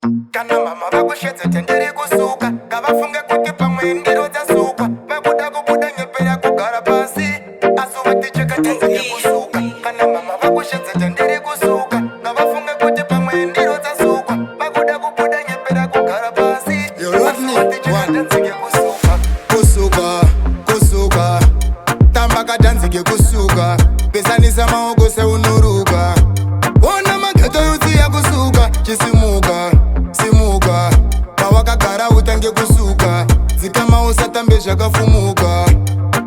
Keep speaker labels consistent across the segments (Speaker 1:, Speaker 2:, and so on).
Speaker 1: Kana mama vakushedza tendere kusuka ngavafunge kuti pamwe ndiro dzasuka vakuda kubuda nyepera kugara pasi asi vaticheka tenzeke kusuka. Kana mama vakushedza tendere kusuka ngavafunge kuti pamwe ndiro dzasuka vakuda kubuda nyepera kugara pasi asi vaticheka tenzeke kusuka. Kusuka, kusuka tamba katanzike kusuka pesanisa maoko seunoruka ona mageto yutsiya kusuka chisimuka simuka pawakagara utange kusuka zikama usatambe zvakafumuka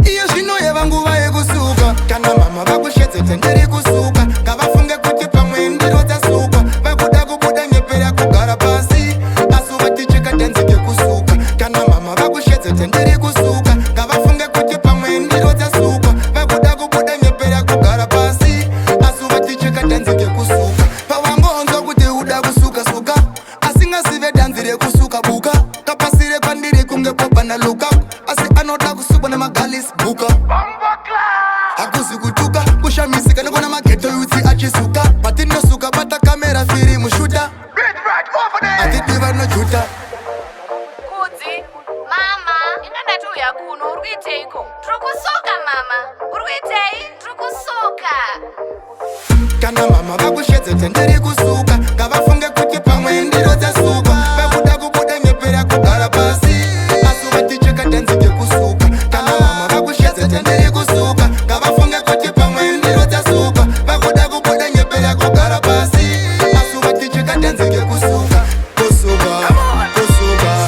Speaker 1: iyo zvino yeva nguva yekusuka. Kana mama vakushedze tendere kusuka ngavafunge kuti pamwe ndiro dzasuka vakuda kubuda nyepera kugara pasi asi vaticheka tenzike kusuka. Kana mama vakushedze tendere kusuka ngavafunge kuti pamwe ndiro dzasuka vakuda kubuda nyepera kugara pasi asi vaticheka tenzike kusuka. Pawangonzwa kuti uda kusuka suka asingazive danzi rekusuka buka kapasire kwandiri kunge popana luka asi anoda kusukwa nemagalisi buka hakuzi kutuka kushamisika nekona mageto yutsi achisuka patinosuka bata kamera firi mushuta atidiva nojuta
Speaker 2: Kudzi, mama, ingandati uya kuno, uri kuiteiko? Tiri kusoka mama, uri kuitei? Tiri kusoka.
Speaker 1: Kana mama vakushedze tendere kusuka ngavafunge kuti pamwe ndiro dzasuka vakuda kubuda nyepera kugara pasi asi vaticheka tenzike kusuka. Kana mama vakushedze tendere kusuka ngavafunge kuti pamwe ndiro dzasuka vakuda kubuda nyepera kugara pasi asi vaticheka tenzike kusuka. Kusuka, kusuka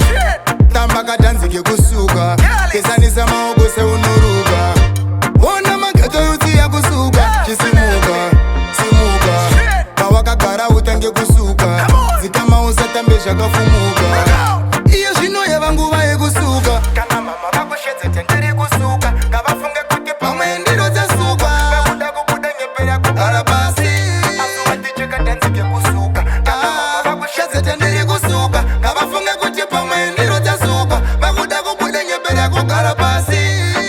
Speaker 1: tamba katanzike kusuka pesanisa maoko seunoruka ona mageto yutsiya kusuka chisimuka simuka pawakagara utange kusuka zikama usatambe zvakafumuka iyo zvino yeva nguva yekusuka. Kana mama vakushedze tendere kusuka ngavafunge kuti pamwe ndiro dzasuka vakuda kubuda nyepera kugara pasi asi vaticheka tenzike kusuka. Kana mama vakushedze tendere kusuka ngavafunge kuti pamwe ndiro dzasuka vakuda kubuda nyepera kugara pasi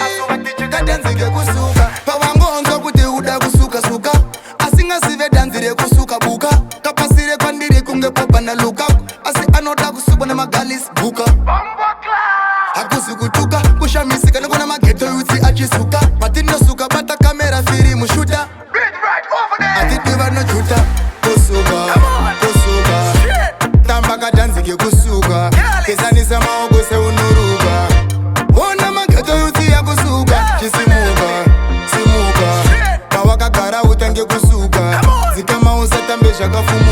Speaker 1: asi vaticheka tenzike kusuka. Pawangonzwa kuti uda kusuka suka asingazive danzi rekusuka buka kapasire kwandiri kunge popana luka asi anoda kusukwa nemagalisi buka hakuzi kutuka kushamisika nekona mageto yutsi achisuka patinosuka bata kamera firi mushuta atidiva nojuta. Kusuka, kusuka tamba katanzike kusuka pesanisa maoko seunoruka ona mageto yutsiya kusuka chisimuka simuka pawakagara utange kusuka zikama usatambe zvakafumuka